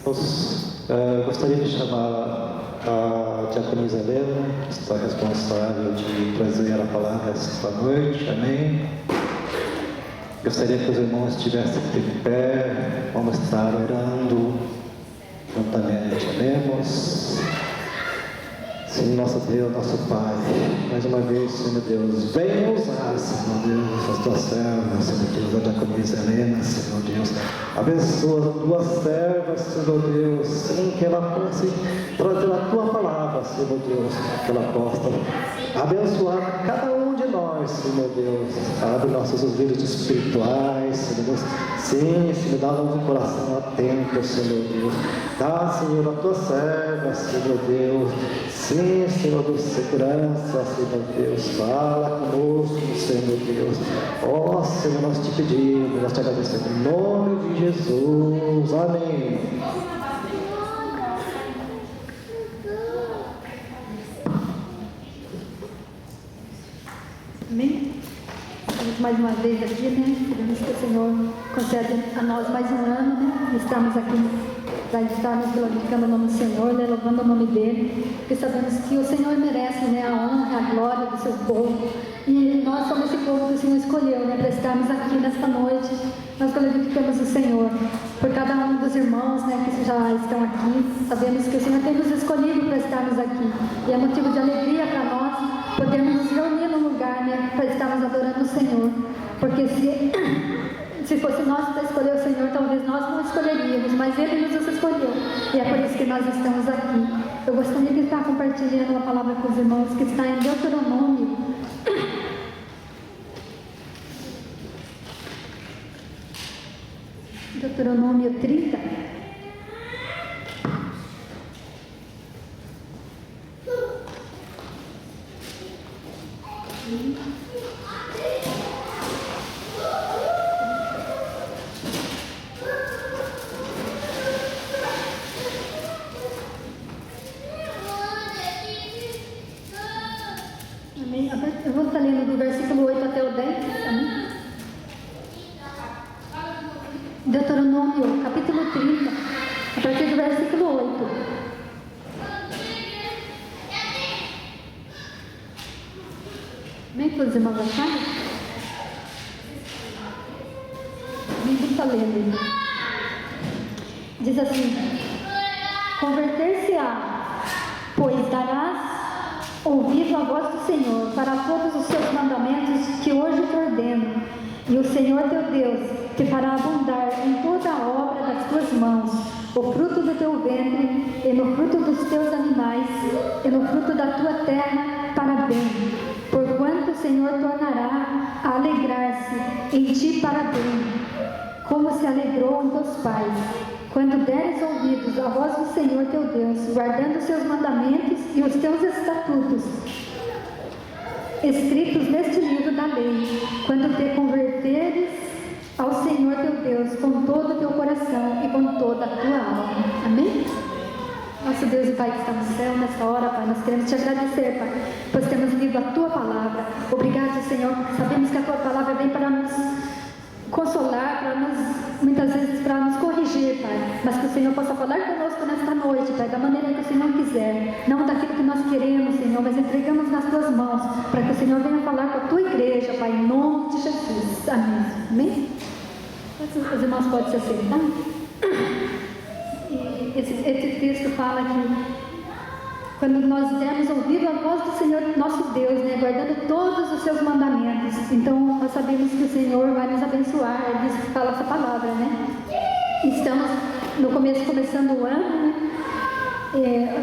Gostaria de chamar a diaconisa Helena, que está responsável de trazer a palavra esta noite. Amém. Gostaria que os irmãos estivessem de pé. Vamos estar orando juntamente. Amemos. Sim, nosso Deus, nosso Pai, mais uma vez, Senhor Deus, venha usar, Senhor Deus, as tuas servas, Senhor Deus, a diaconisa Helena, Senhor Deus, abençoa as tuas servas, Senhor Deus, sim, que ela possa trazer a tua palavra, Senhor Deus, que ela possa abençoar cada um de nós, Senhor Deus, abre nossos ouvidos espirituais, Senhor Deus, sim, Senhor, dá-nos um coração atento, Senhor Deus, dá, Senhor, a tua serva, Senhor Deus, sim, Senhor Deus, segurança, Senhor Deus, fala conosco, Senhor Deus, ó Senhor, nós te pedimos, nós te agradecemos, em nome de Jesus, amém. Amém? Estamos mais uma vez aqui, né? Pedimos que o Senhor conceda a nós mais um ano, né? Estamos aqui para estarmos glorificando o nome do Senhor, né? Louvando o nome dEle, porque sabemos que o Senhor merece, né? A honra, a glória do seu povo, e nós somos esse povo que o Senhor escolheu, né? Para estarmos aqui nesta noite. Nós glorificamos o Senhor por cada um dos irmãos, né? Que já estão aqui. Sabemos que o Senhor tem nos escolhido para estarmos aqui, e é motivo de alegria para nós podermos nos reunir num lugar, né? Para estarmos adorando o Senhor, porque se fosse nós para escolher o Senhor, talvez nós não escolheríamos, mas Ele nos escolheu, e é por isso que nós estamos aqui. Eu gostaria de estar compartilhando a palavra com os irmãos, que está em Deuteronômio. Deuteronômio 30. Amém. Eu vou estar lendo do versículo 8 até o 10. Amém? Deuteronômio, capítulo 30, a partir do versículo 8. Amém? Todos os irmãos acharam? Amém? Vou estar lendo. Diz assim: converter-se-á, pois darás ouvido à voz do Senhor para todos os seus mandamentos que hoje te ordeno, e o Senhor teu Deus te fará abundar em toda a obra das tuas mãos, o fruto do teu ventre, e no fruto dos teus animais, e no fruto da tua terra, para bem, porquanto o Senhor tornará a alegrar-se em ti para bem, como se alegrou em teus pais, quando deres ouvidos à voz do Senhor teu Deus, guardando os seus mandamentos e os teus estatutos, escritos neste livro da lei, quando te converteres ao Senhor teu Deus com todo o teu coração e com toda a tua alma. Amém? Nosso Deus e Pai que está no céu, nessa hora, Pai, nós queremos te agradecer, Pai, pois temos lido a tua palavra. Obrigado, Senhor, porque sabemos que a tua palavra vem para nos consolar, para nos, muitas vezes, para nos corrigir, Pai, mas que o Senhor possa falar conosco nesta noite, Pai, da maneira que o Senhor quiser, não daquilo que nós queremos, Senhor, mas entregamos nas tuas mãos, para que o Senhor venha falar com a tua igreja, Pai, em nome de Jesus. Amém. Amém? Os irmãos podem se assentar? E esse texto fala que quando nós demos ouvido à voz do Senhor nosso Deus, né, guardando todos os seus mandamentos, então nós sabemos que o Senhor vai nos abençoar. Ele fala essa palavra, né? Estamos no começo, começando o ano, né?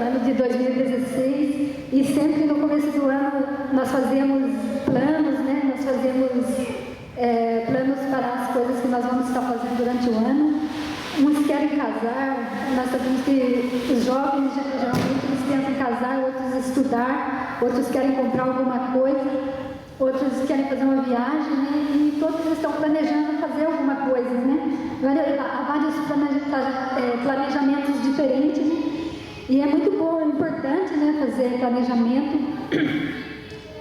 Ano de 2016, e sempre no começo do ano nós fazemos planos, né? Nós fazemos planos para as coisas que nós vamos estar fazendo durante o ano. Uns querem casar, nós sabemos que os jovens geralmente eles pensam em casar, outros estudar, outros querem comprar alguma coisa, outros querem fazer uma viagem, né? E todos estão planejando fazer alguma coisa, né? Há vários planejamentos diferentes, né? E é muito bom, é importante, né, fazer planejamento.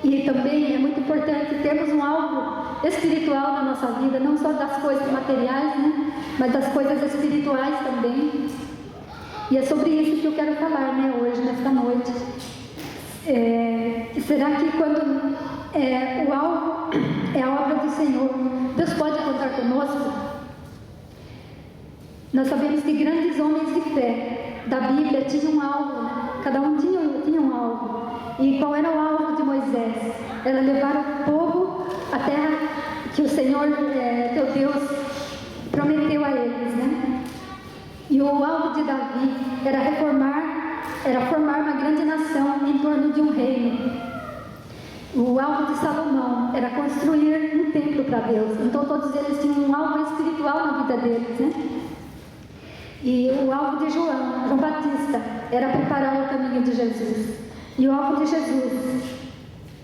E também é muito importante termos um alvo espiritual na nossa vida, não só das coisas materiais, né, mas das coisas espirituais também. E é sobre isso que eu quero falar, né, hoje, nesta noite. Será que quando o alvo é a obra do Senhor, Deus pode contar conosco? Nós sabemos que grandes homens de fé da Bíblia tinham um alvo, né? Cada um tinha um alvo. E qual era o alvo de Moisés? Era levar o povo à terra que o Senhor, teu Deus, prometeu a eles, né? E o alvo de Davi era formar uma grande nação em torno de um reino. O alvo de Salomão era construir um templo para Deus. Então todos eles tinham um alvo espiritual na vida deles, né? E o alvo de João Batista, era preparar o caminho de Jesus. E o alvo de Jesus,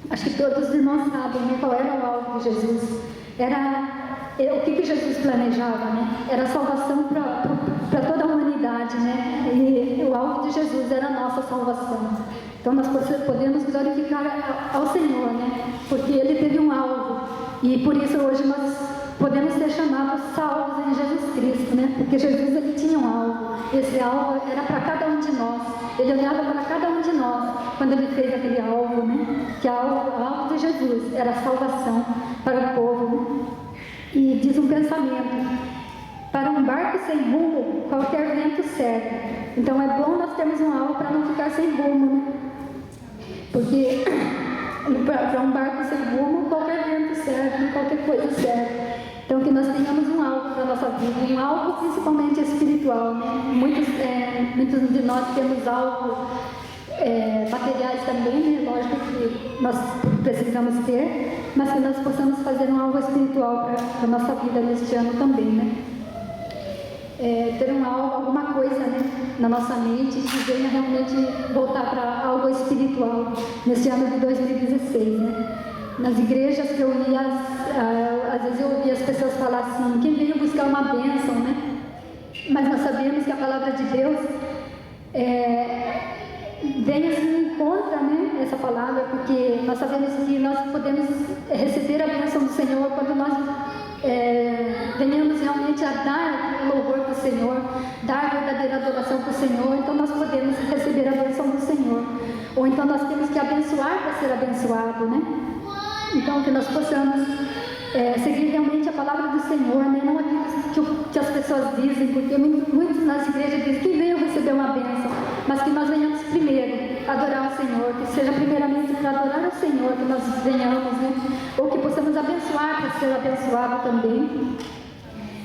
acho que todos os irmãos sabem, né, qual era o alvo de Jesus. O que Jesus planejava, né? Era a salvação para toda a humanidade, né? E o alvo de Jesus era a nossa salvação. Então nós podemos glorificar ao Senhor, né? Porque Ele teve um alvo. E por isso hoje nós podemos ser chamados salvos em Jesus Cristo, né? Porque Jesus, Ele tinha um alvo. Esse alvo era para cada um de nós. Ele olhava para cada um de nós quando Ele fez aquele alvo, né? Que o alvo de Jesus era a salvação para o povo, né? E diz um pensamento: para um barco sem rumo, qualquer vento serve. Então é bom nós termos um alvo para não ficar sem rumo, né? Porque para um barco sem rumo, qualquer vento serve, qualquer coisa serve. Então que nós tenhamos um alvo para a nossa vida, um alvo principalmente espiritual, né? Muitos de nós temos alvo materiais também, né? Lógico que nós precisamos ter, mas que nós possamos fazer um alvo espiritual para a nossa vida neste ano também, né? Ter um alvo, alguma coisa, né, na nossa mente que venha realmente voltar para algo espiritual neste ano de 2016, né? Nas igrejas que eu ia, às vezes eu ouvia as pessoas falar assim: quem veio buscar uma bênção, né? Mas nós sabemos que a palavra de Deus vem assim, contra, né, essa palavra, porque nós sabemos que nós podemos receber a bênção do Senhor quando nós venhamos realmente a dar louvor para o Senhor, dar verdadeira adoração para o Senhor. Então nós podemos receber a bênção do Senhor, ou então nós temos que abençoar para ser abençoado, né? Então que nós possamos seguir realmente a palavra do Senhor, né? Não aquilo que as pessoas dizem, porque muitos nas igrejas dizem que veio receber uma bênção, mas que nós venhamos primeiro adorar o Senhor, que seja primeiramente para adorar o Senhor que nós venhamos, né? Ou que possamos abençoar para ser abençoado também.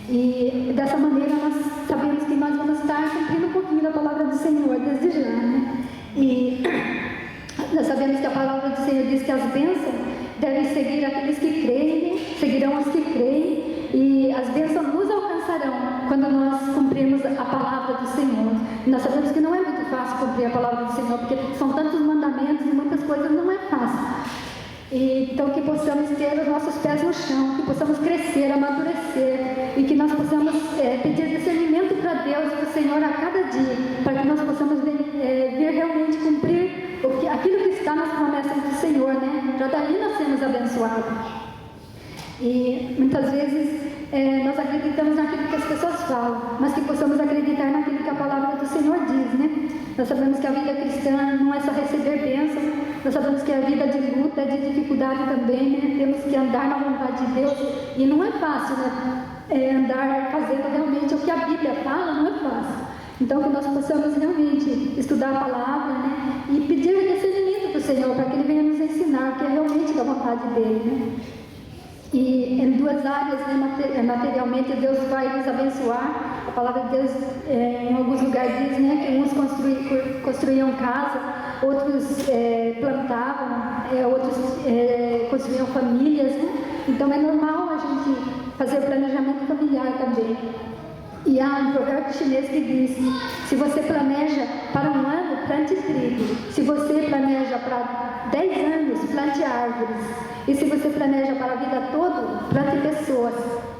E dessa maneira nós sabemos que nós vamos estar cumprindo um pouquinho da palavra do Senhor desde já, né? E nós sabemos que a palavra do Senhor diz que as bênçãos devem seguir aqueles que creem, seguirão os que creem, e as bênçãos nos alcançarão quando nós cumprirmos a palavra do Senhor. E nós sabemos que não é muito fácil cumprir a palavra do Senhor, porque são tantos mandamentos e muitas coisas, não é fácil. Então que possamos ter os nossos pés no chão, que possamos crescer, amadurecer, e que nós possamos pedir discernimento para Deus e para o Senhor a cada dia, para que nós possamos vir realmente cumprir aquilo que está nas promessas do Senhor, né? Para daí nós sermos abençoados. E muitas vezes nós acreditamos naquilo que as pessoas falam, mas que possamos acreditar naquilo que a palavra do Senhor diz, né? Nós sabemos que a vida cristã não é só receber bênção, nós sabemos que a vida de luta, de dificuldade também, né? Temos que andar na vontade de Deus, e não é fácil, né? Andar fazendo realmente o que a Bíblia fala, não é fácil. Então que nós possamos realmente estudar a palavra, né? E pedir o discernimento do Senhor, para que Ele venha nos ensinar o que é realmente da vontade dEle, né? E em duas áreas, né, materialmente, Deus vai nos abençoar. A palavra de Deus, em alguns lugares, diz, né, que uns construíam casa, outros plantavam, outros construíam famílias, né? Então é normal a gente fazer planejamento familiar também. E há um provérbio chinês que diz: se você planeja para um ano, plante trigo. Se você planeja para 10 anos, plante árvores. E se você planeja para a vida toda, plante pessoas.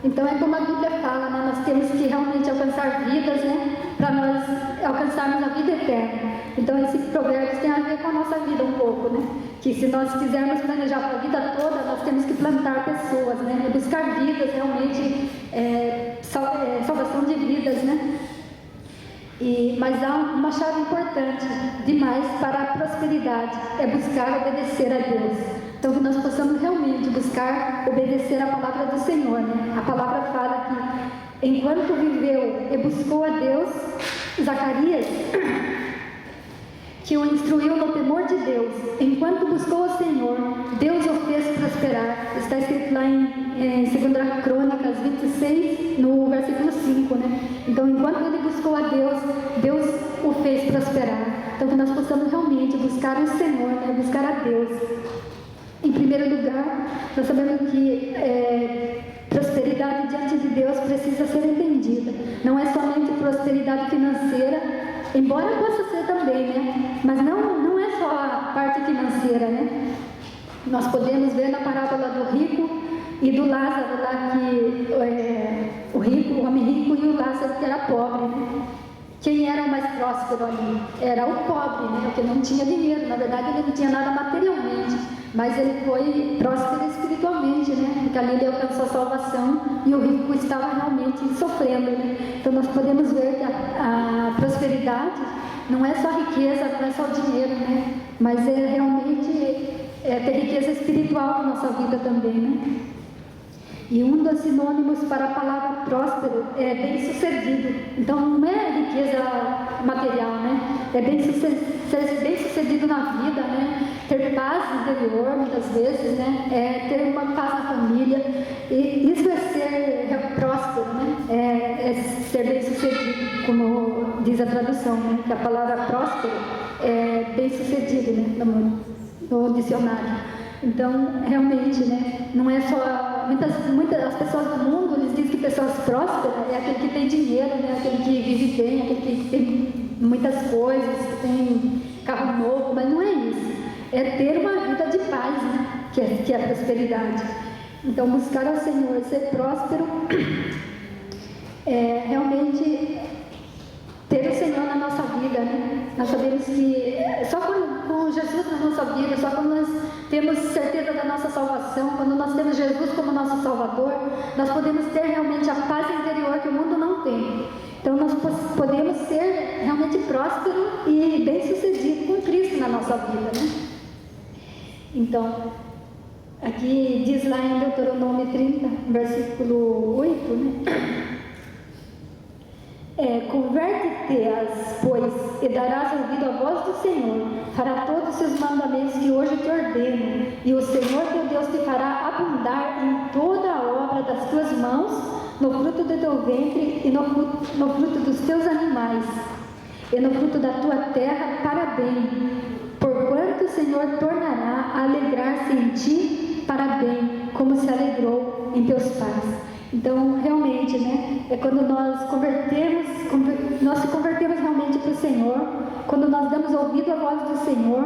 Então é como a Bíblia fala, né? Nós temos que realmente alcançar vidas, né? Para nós alcançarmos a vida eterna. Então esse provérbio tem a ver com a nossa vida um pouco, né? Que se nós quisermos planejar para a vida toda, nós temos que plantar pessoas, né? E buscar vidas realmente, salvação de vidas, né? Mas há uma chave importante demais para a prosperidade, é buscar obedecer a Deus. Então que nós possamos realmente buscar obedecer a palavra do Senhor, né? A palavra fala que enquanto viveu e buscou a Deus, Zacarias, que o instruiu no temor de Deus, enquanto buscou o Senhor, Deus o fez prosperar. Está escrito lá em 2 Crônicas 26, no versículo 5, né? Então, enquanto ele buscou a Deus, Deus o fez prosperar. Então, que nós possamos realmente buscar o Senhor, né? Buscar a Deus. Em primeiro lugar, nós sabemos que prosperidade diante de Deus precisa ser entendida. Não é somente prosperidade financeira, embora possa ser também, né? Mas não é só a parte financeira, né? Nós podemos ver na parábola do rico e do Lázaro lá que o homem rico e o Lázaro que era pobre, né? Quem era o mais próspero ali? Era o pobre, né? O que não tinha dinheiro. Na verdade, ele não tinha nada materialmente, mas ele foi próspero espiritualmente, né? Porque ali ele alcançou a salvação e o rico estava realmente sofrendo, né? Então nós podemos ver que a prosperidade não é só riqueza, não é só dinheiro, né? Mas é realmente ter riqueza espiritual na nossa vida também, né? E um dos sinônimos para a palavra próspero é bem-sucedido. Então não é riqueza material, né? É ser bem-sucedido na vida, né? Ter paz interior, muitas vezes, né? É ter uma paz na família. E isso é ser próspero, né? É ser bem-sucedido, como diz a tradução, né? Que a palavra próspero é bem-sucedido, né? No dicionário. Então, realmente, né, não é só... Muitas as pessoas do mundo, eles dizem que pessoas prósperas é aquele que tem dinheiro, né, aquele que vive bem, aquele que tem muitas coisas, que tem carro novo, mas não é isso. É ter uma vida de paz, né, que é a prosperidade. Então, buscar ao Senhor, ser próspero, é realmente ter o Senhor na nossa vida, né? Nós sabemos que só com Jesus na nossa vida, só quando nós temos certeza da nossa salvação, quando nós temos Jesus como nosso Salvador, nós podemos ter realmente a paz interior que o mundo não tem. Então nós podemos ser realmente prósperos e bem-sucedidos com Cristo na nossa vida, né? Então, aqui diz lá em Deuteronômio 30, versículo 8, né? Converte-te-as, pois, e darás ouvido à voz do Senhor, fará todos os seus mandamentos que hoje te ordeno, e o Senhor teu Deus te fará abundar em toda a obra das tuas mãos, no fruto do teu ventre e no fruto dos teus animais, e no fruto da tua terra para bem, porquanto o Senhor tornará a alegrar-se em ti para bem, como se alegrou em teus pais. Então, realmente, né, é quando nós se convertemos realmente para o Senhor, quando nós damos ouvido à voz do Senhor,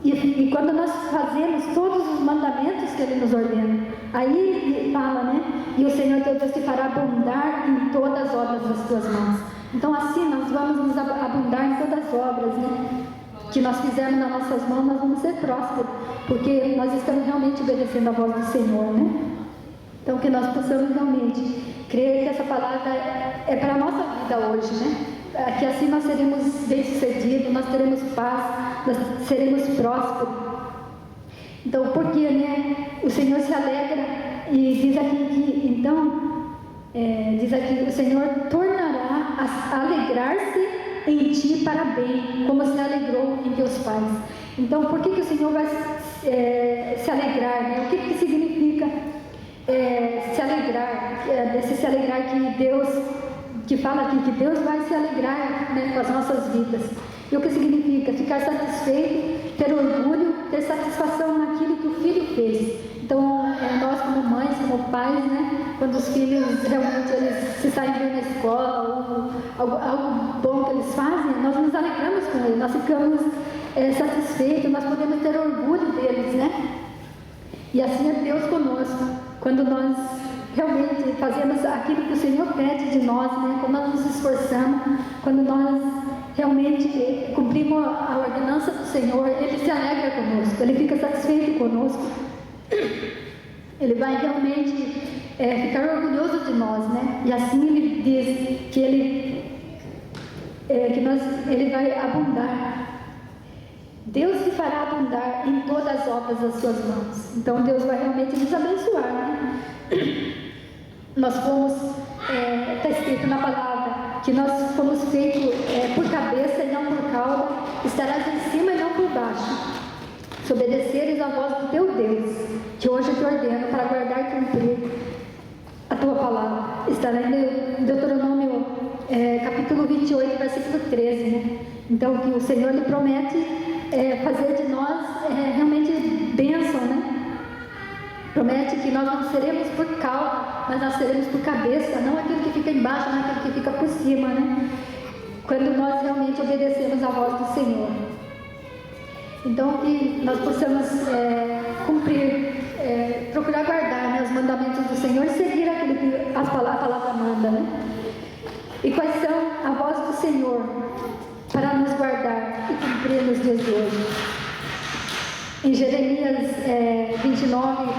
e quando nós fazemos todos os mandamentos que Ele nos ordena. Aí Ele fala, né, e o Senhor teu Deus te fará abundar em todas as obras das tuas mãos. Então, assim, nós vamos nos abundar em todas as obras, né, que nós fizermos nas nossas mãos, nós vamos ser prósperos, porque nós estamos realmente obedecendo a voz do Senhor, né. Então, que nós possamos realmente crer que essa palavra é para a nossa vida hoje, né? Que assim nós seremos bem-sucedidos, nós teremos paz, nós seremos prósperos. Então, porque, né, o Senhor se alegra e diz aqui que, então, diz aqui, o Senhor tornará a alegrar-se em ti para bem, como se alegrou em teus pais. Então, por que o Senhor vai se alegrar, né? O que significa se alegrar, se alegrar que Deus, que fala aqui que Deus vai se alegrar, né, com as nossas vidas. E o que significa? Ficar satisfeito, ter orgulho, ter satisfação naquilo que o filho fez. Então, nós como mães, como pais, né, quando os filhos realmente eles se saem bem na escola, ou algo bom que eles fazem, nós nos alegramos com eles, nós ficamos satisfeitos, nós podemos ter orgulho deles, né? E assim é Deus conosco. Quando nós realmente fazemos aquilo que o Senhor pede de nós, né? Quando nós nos esforçamos, quando nós realmente cumprimos a ordenança do Senhor, Ele se alegra conosco, Ele fica satisfeito conosco. Ele vai realmente ficar orgulhoso de nós, né? E assim Ele diz que Ele Ele vai abundar. Deus te fará abundar em todas as obras das suas mãos. Então Deus vai realmente nos abençoar, né? Nós fomos, está escrito na palavra, que nós fomos feitos por cabeça e não por cauda, estarás em cima e não por baixo. Se obedeceres à voz do teu Deus, que hoje eu te ordeno para guardar e cumprir a tua palavra. Estará em Deuteronômio capítulo 28, versículo 13, né? Então, que o Senhor lhe promete fazer de nós realmente bênção, né? Promete que nós não seremos por cauda, mas nós seremos por cabeça, não aquilo que fica embaixo, não aquilo que fica por cima, né? Quando nós realmente obedecemos à voz do Senhor. Então, que nós possamos cumprir, procurar guardar, né, os mandamentos do Senhor e seguir aquilo que a palavra manda, né? E quais são a voz do Senhor para nos guardar e cumprir nos dias de hoje? Em Jeremias 29,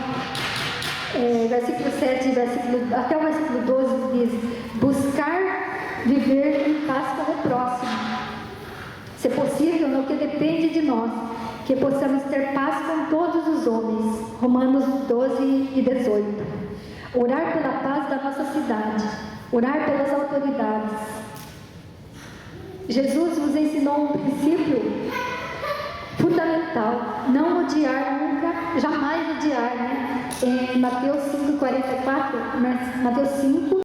versículo 7, até o versículo 12, diz: buscar viver em paz com o próximo, se possível, no que depende de nós, que possamos ter paz com todos os homens. Romanos 12 e 18. Orar pela paz da nossa cidade, orar pelas autoridades. Jesus nos ensinou um princípio fundamental: não odiar nunca, jamais odiar, né? Em Mateus 5:44, Mateus 5,